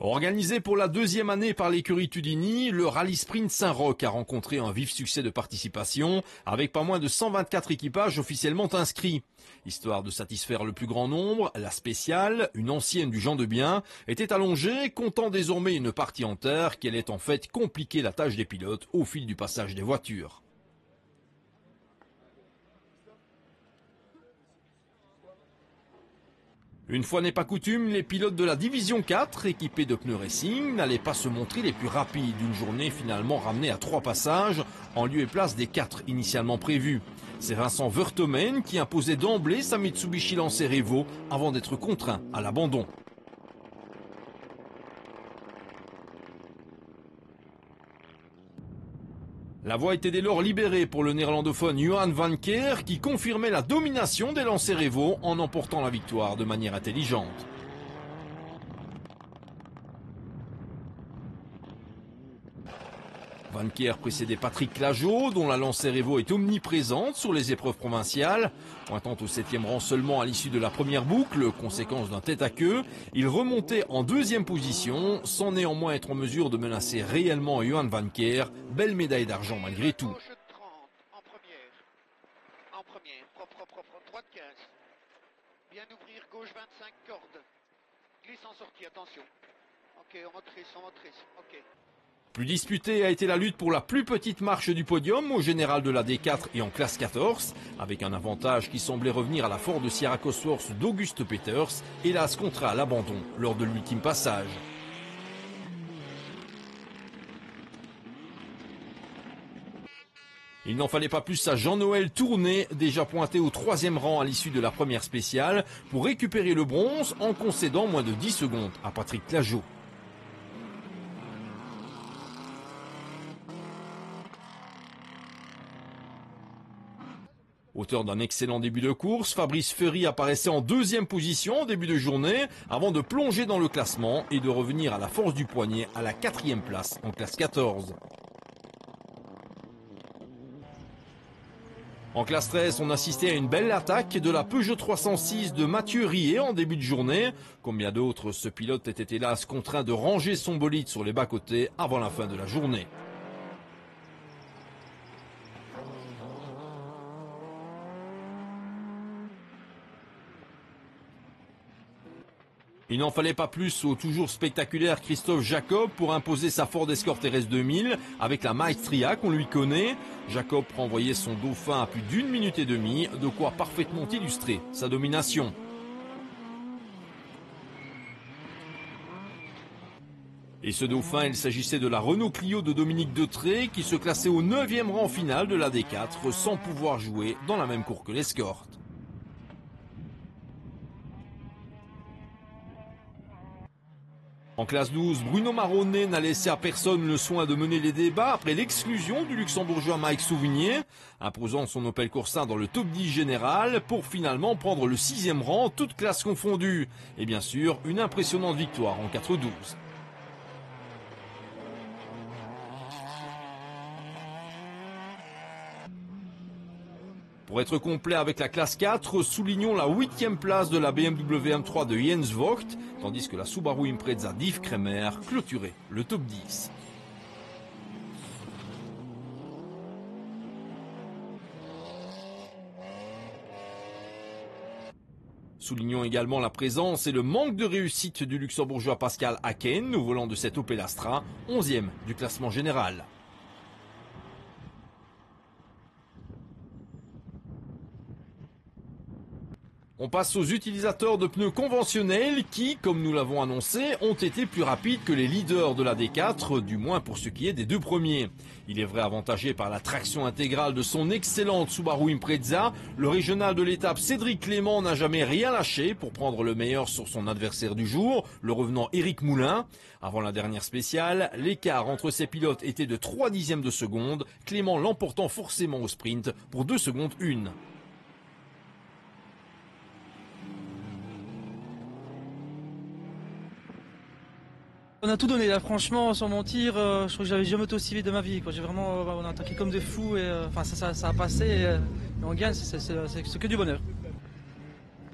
Organisé pour la deuxième année par l'écurie Tudini, le Rallye Sprint Saint-Roch a rencontré un vif succès de participation avec pas moins de 124 équipages officiellement inscrits. Histoire de satisfaire le plus grand nombre, la spéciale, une ancienne du Jean de Bien, était allongée, comptant désormais une partie en terre qui allait en fait compliquer la tâche des pilotes au fil du passage des voitures. Une fois n'est pas coutume, les pilotes de la division 4, équipés de pneus racing, n'allaient pas se montrer les plus rapides d'une journée finalement ramenée à 3 passages, en lieu et place des 4 initialement prévus. C'est Vincent Vertomen qui imposait d'emblée sa Mitsubishi Lancer Evo avant d'être contraint à l'abandon. La voie était dès lors libérée pour le néerlandophone Johan Van Keer qui confirmait la domination des lancers Evo en emportant la victoire de manière intelligente. Van Keer précédait Patrick Clajot, dont la Lancer Evo est omniprésente sur les épreuves provinciales. Pointant au 7e rang seulement à l'issue de la première boucle, conséquence d'un tête-à-queue, il remontait en 2e position, sans néanmoins être en mesure de menacer réellement Johan Van Keer. Belle médaille d'argent malgré tout. Gauche 30 en première, propre, droite 15. Bien ouvrir, gauche 25 cordes. Glisse en sortie, attention. Ok, on motrice, ok. Plus disputée a été la lutte pour la plus petite marche du podium au général de la D4 et en classe 14, avec un avantage qui semblait revenir à la Ford Sierra Cosworth d'Auguste Peters, hélas contraint à l'abandon lors de l'ultime passage. Il n'en fallait pas plus à Jean-Noël Tourné, déjà pointé au 3e rang à l'issue de la première spéciale, pour récupérer le bronze en concédant moins de 10 secondes à Patrick Clajot. Auteur d'un excellent début de course, Fabrice Ferry apparaissait en 2e position en début de journée avant de plonger dans le classement et de revenir à la force du poignet à la 4e place en classe 14. En classe 13, on assistait à une belle attaque de la Peugeot 306 de Mathieu Riet en début de journée. Comme bien d'autres, ce pilote était hélas contraint de ranger son bolide sur les bas-côtés avant la fin de la journée. Il n'en fallait pas plus au toujours spectaculaire Christophe Jacob pour imposer sa Ford Escort RS 2000 avec la Maestria qu'on lui connaît. Jacob renvoyait son dauphin à plus d'1 minute et demie, de quoi parfaitement illustrer sa domination. Et ce dauphin, il s'agissait de la Renault Clio de Dominique Detré qui se classait au 9e rang final de la D4 sans pouvoir jouer dans la même cour que l'Escort. En classe 12, Bruno Maronnet n'a laissé à personne le soin de mener les débats après l'exclusion du luxembourgeois Mike Souvigné, imposant son Opel Corsa dans le top 10 général pour finalement prendre le 6e rang, toutes classes confondues. Et bien sûr, une impressionnante victoire en 4-12. Pour être complet avec la classe 4, soulignons la 8e place de la BMW M3 de Jens Vogt, tandis que la Subaru Impreza d'Yves Kremer clôturait le top 10. Soulignons également la présence et le manque de réussite du luxembourgeois Pascal Haken au volant de cette Opel Astra, 11e du classement général. On passe aux utilisateurs de pneus conventionnels qui, comme nous l'avons annoncé, ont été plus rapides que les leaders de la D4, du moins pour ce qui est des 2 premiers. Il est vrai avantagé par la traction intégrale de son excellente Subaru Impreza, le régional de l'étape Cédric Clément n'a jamais rien lâché pour prendre le meilleur sur son adversaire du jour, le revenant Éric Moulin. Avant la dernière spéciale, l'écart entre ces pilotes était de 0,3 de seconde, Clément l'emportant forcément au sprint pour 2 secondes 1. On a tout donné là, franchement, sans mentir, je crois que j'avais jamais été aussi vite de ma vie. J'ai vraiment, on a attaqué comme des fous et ça a passé et on gagne, c'est que du bonheur.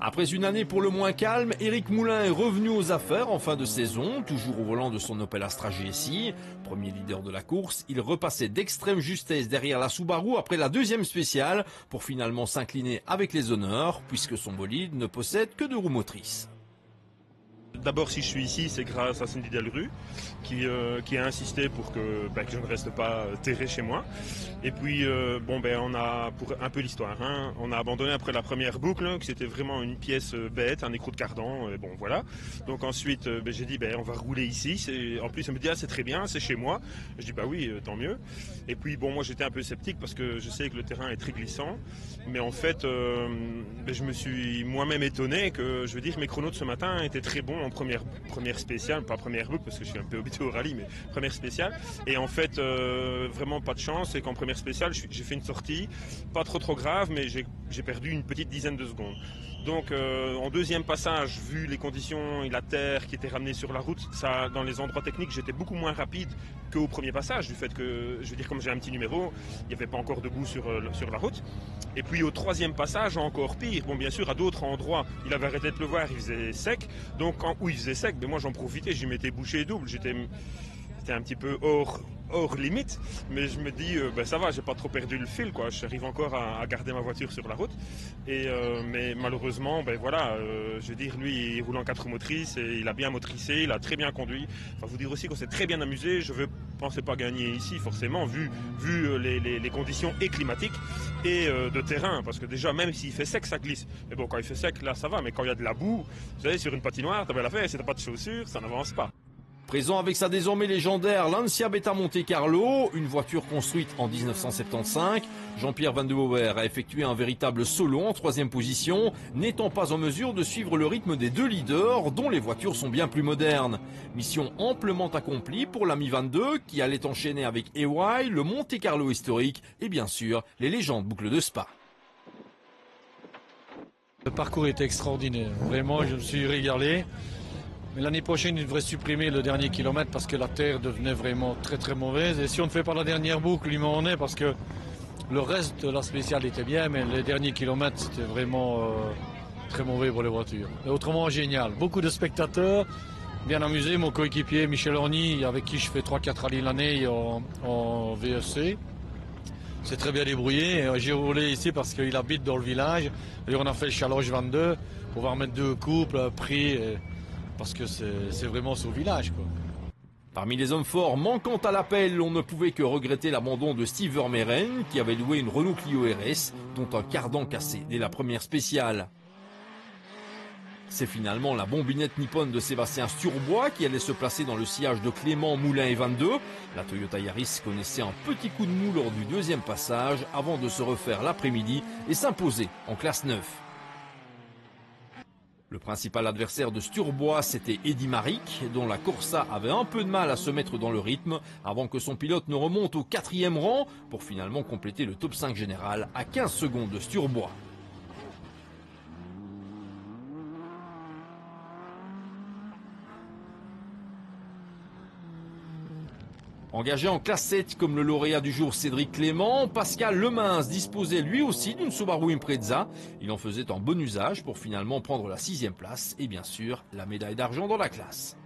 Après une année pour le moins calme, Éric Moulin est revenu aux affaires en fin de saison, toujours au volant de son Opel Astra GSI. Premier leader de la course, il repassait d'extrême justesse derrière la Subaru après la deuxième spéciale pour finalement s'incliner avec les honneurs puisque son bolide ne possède que 2 roues motrices. D'abord, si je suis ici, c'est grâce à Cindy Delru qui a insisté pour que je ne reste pas terré chez moi. Et puis, on a, pour un peu l'histoire, hein, on a abandonné après la première boucle, que c'était vraiment une pièce bête, un écrou de cardan, bon voilà. Donc ensuite, j'ai dit, on va rouler ici. En plus, elle me dit, ah, c'est très bien, c'est chez moi. Je dis, bah oui, tant mieux. Et puis, moi j'étais un peu sceptique parce que je sais que le terrain est très glissant. Mais en fait, je me suis moi-même étonné que, je veux dire, mes chronos de ce matin étaient très bons en première spéciale, pas première boucle parce que je suis un peu habitué au rallye, mais première spéciale. Et en fait, vraiment pas de chance, c'est qu'en première spéciale, j'ai fait une sortie, pas trop grave, mais j'ai perdu une petite dizaine de secondes. Donc en deuxième passage, vu les conditions et la terre qui était ramenée sur la route, ça, dans les endroits techniques, j'étais beaucoup moins rapide qu'au premier passage, du fait que, je veux dire, comme j'ai un petit numéro, il n'y avait pas encore de boue sur la route. Et puis au troisième passage, encore pire. Bon, bien sûr, à d'autres endroits, il avait arrêté de pleuvoir, il faisait sec. Donc où il faisait sec, moi j'en profitais, j'y mettais bouchée double. J'étais un petit peu hors limite, mais je me dis ça va, j'ai pas trop perdu le fil, quoi. J'arrive encore à garder ma voiture sur la route. Mais malheureusement, je veux dire, lui il roule en 4 motrices et il a bien motricé, il a très bien conduit. Enfin, vous dire aussi qu'on s'est très bien amusé. Je ne pensais pas gagner ici forcément, vu les conditions et climatiques et de terrain, parce que déjà même s'il fait sec, ça glisse. Mais bon, quand il fait sec, là ça va, mais quand il y a de la boue, vous savez, sur une patinoire, t'as bien la faire, si t'as pas de chaussures, ça n'avance pas. Présent avec sa désormais légendaire Lancia Beta Monte Carlo, une voiture construite en 1975, Jean-Pierre Van de Boer a effectué un véritable solo en 3e position, n'étant pas en mesure de suivre le rythme des 2 leaders dont les voitures sont bien plus modernes. Mission amplement accomplie pour l'ami 22 qui allait enchaîner avec EY, le Monte Carlo historique et bien sûr les légendes boucles de Spa. Le parcours était extraordinaire, vraiment je me suis régalé. Mais l'année prochaine, il devrait supprimer le dernier kilomètre parce que la terre devenait vraiment très mauvaise. Et si on ne fait pas la dernière boucle, il m'en est parce que le reste de la spéciale était bien, mais les derniers kilomètres, c'était vraiment très mauvais pour les voitures. Mais autrement, génial. Beaucoup de spectateurs, bien amusés. Mon coéquipier Michel Orny, avec qui je fais 3-4 rallyes l'année en VSC, c'est très bien débrouillé. J'ai roulé ici parce qu'il habite dans le village. Et on a fait le Challenge 22 pour pouvoir mettre 2 couples, prix. Parce que c'est vraiment sur le village, quoi. Parmi les hommes forts manquant à l'appel, on ne pouvait que regretter l'abandon de Steve Vermeeren qui avait loué une Renault Clio RS dont un cardan cassé dès la première spéciale. C'est finalement la bombinette nippone de Sébastien Sturbois qui allait se placer dans le sillage de Clément, Moulin et 22. La Toyota Yaris connaissait un petit coup de mou lors du 2e passage avant de se refaire l'après-midi et s'imposer en classe 9. Le principal adversaire de Sturbois, c'était Eddy Maric, dont la Corsa avait un peu de mal à se mettre dans le rythme avant que son pilote ne remonte au 4e rang pour finalement compléter le top 5 général à 15 secondes de Sturbois. Engagé en classe 7 comme le lauréat du jour Cédric Clément, Pascal Lemins disposait lui aussi d'une Subaru Impreza. Il en faisait un bon usage pour finalement prendre la 6e place et bien sûr la médaille d'argent dans la classe.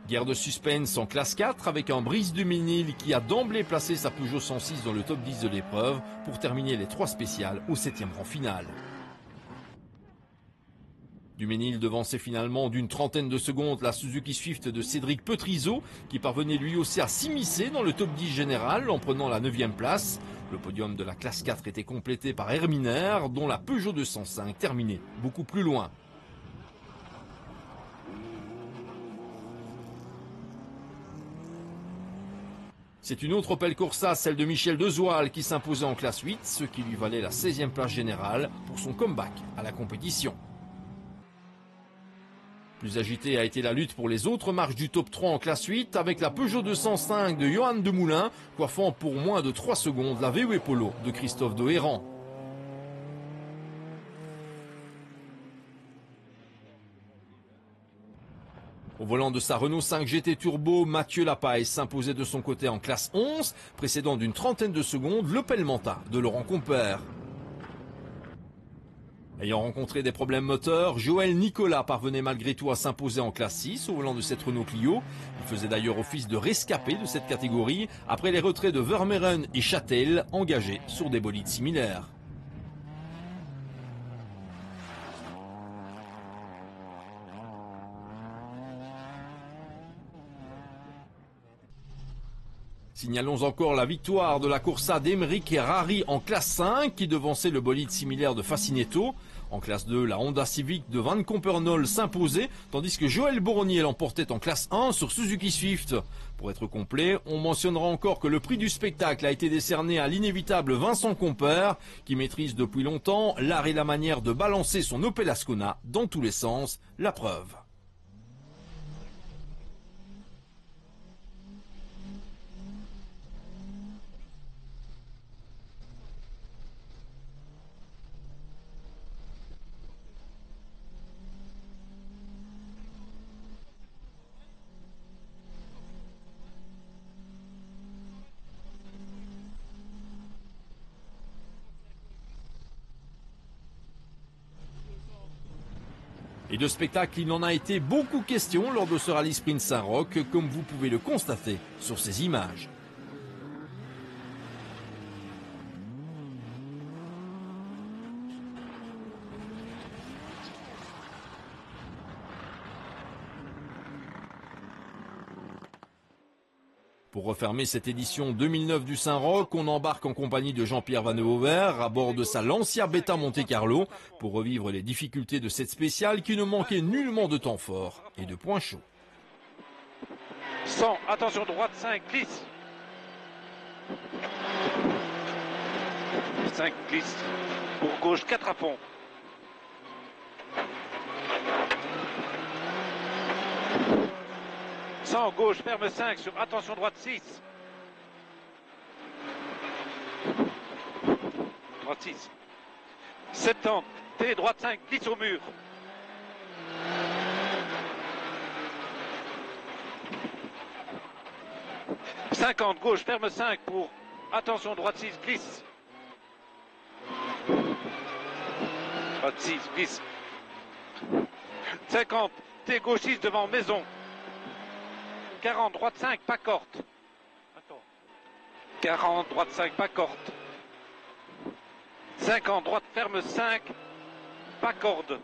Guerre de suspense en classe 4 avec un Brice Duménil qui a d'emblée placé sa Peugeot 106 dans le top 10 de l'épreuve pour terminer les 3 spéciales au 7e rang final. Duménil devançait finalement d'une trentaine de secondes la Suzuki Swift de Cédric Petrizo qui parvenait lui aussi à s'immiscer dans le top 10 général en prenant la 9e place. Le podium de la classe 4 était complété par Herminer dont la Peugeot 205 terminait beaucoup plus loin. C'est une autre Opel Corsa, celle de Michel Dezoal, qui s'imposait en classe 8, ce qui lui valait la 16e place générale pour son comeback à la compétition. Plus agitée a été la lutte pour les autres marches du top 3 en classe 8, avec la Peugeot 205 de Johan Demoulin, coiffant pour moins de 3 secondes la VW Polo de Christophe Dohéran. volant de sa Renault 5 GT Turbo, Mathieu Lapaille s'imposait de son côté en classe 11, précédant d'une trentaine de secondes le Pelmanta de Laurent Compère. Ayant rencontré des problèmes moteurs, Joël Nicolas parvenait malgré tout à s'imposer en classe 6 au volant de cette Renault Clio. Il faisait d'ailleurs office de rescapé de cette catégorie après les retraits de Vermeeren et Châtel engagés sur des bolides similaires. Signalons encore la victoire de la Corsa d'Emeric Rari en classe 5 qui devançait le bolide similaire de Facinetto. En classe 2, la Honda Civic de Van Compernol s'imposait, tandis que Joël Bournier l'emportait en classe 1 sur Suzuki Swift. Pour être complet, on mentionnera encore que le prix du spectacle a été décerné à l'inévitable Vincent Compère, qui maîtrise depuis longtemps l'art et la manière de balancer son Opel Ascona dans tous les sens, la preuve. Et de spectacle, il en a été beaucoup question lors de ce Rallye Sprint Saint-Roch, comme vous pouvez le constater sur ces images. Pour refermer cette édition 2009 du Saint-Roch, on embarque en compagnie de Jean-Pierre Vannehover à bord de sa Lancia Beta Monte Carlo pour revivre les difficultés de cette spéciale qui ne manquait nullement de temps fort et de points chauds. 100, attention droite 5, glisse. 5 glisse. Pour gauche 4 à fond. Gauche, ferme 5 sur attention droite 6. Droite 6. 70, T, droite 5, glisse au mur. « 50, gauche, ferme 5 pour attention droite 6, glisse. Droite 6, glisse. 50, T, gauche 6 devant maison. 40, droite 5, pas corte. 40, droite 5, pas corte. 50, droite ferme 5, pas corde.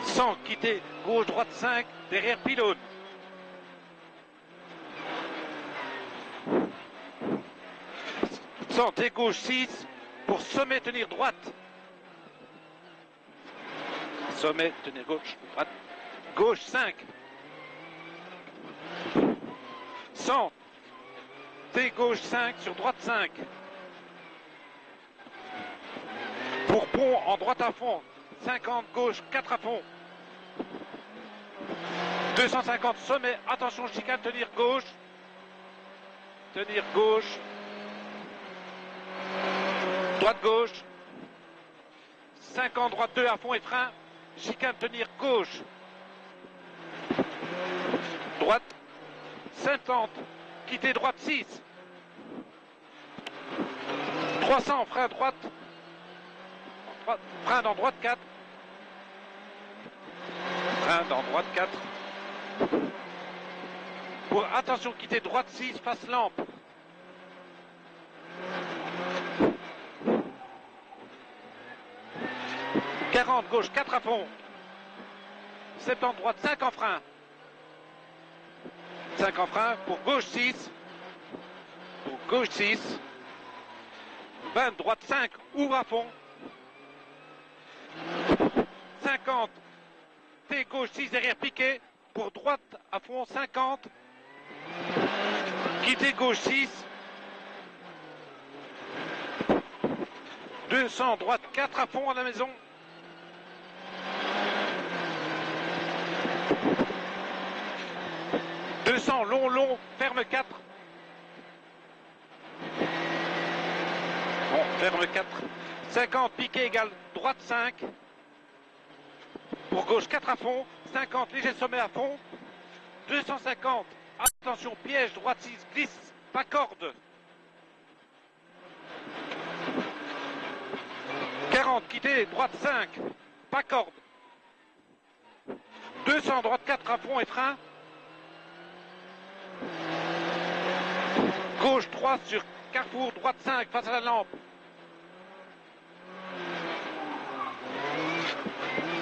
100, quitter, gauche, droite 5, derrière pylône. 100, T, gauche 6, pour sommet, tenir droite. Sommet, tenir gauche, droite. Gauche 5. 100, T gauche 5 sur droite 5. Pour pont en droite à fond, 50 gauche 4 à fond. 250 sommet, attention chicane, tenir gauche. Tenir gauche. Droite gauche. 50 droite 2 à fond et frein. Chicane, tenir gauche. Droite 50, quitter droite 6. 300, frein droite. Frein dans droite 4. Frein dans droite 4. Pour attention, quitter droite 6, face lampe. 40, gauche 4 à fond. 70, droite 5 en frein. 5 en frein pour gauche 6. Pour gauche 6. 20, droite 5, ouvre à fond. 50, T gauche 6 derrière piqué. Pour droite à fond 50. Quitter gauche 6. 200, droite 4 à fond à la maison. 200, long, ferme 4. Bon, ferme 4. 50, piqué égale droite 5. Pour gauche 4 à fond. 250, léger sommet à fond. 250, attention, piège, droite 6, glisse, pas corde. 40, quittez, droite 5, pas corde. 200, droite 4 à fond et frein. Gauche 3 sur carrefour, droite 5 face à la lampe.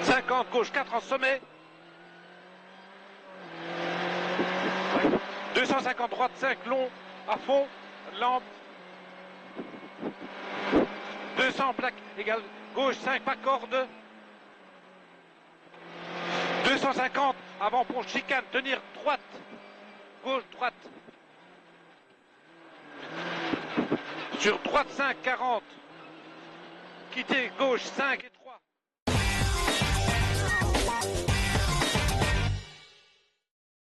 50, gauche 4 en sommet. 250, droite 5 long à fond, lampe. 200, plaque égale gauche 5 pas corde. 250, avant pont chicane, tenir droite, gauche droite. Sur droite 5, 40, quitter gauche 5.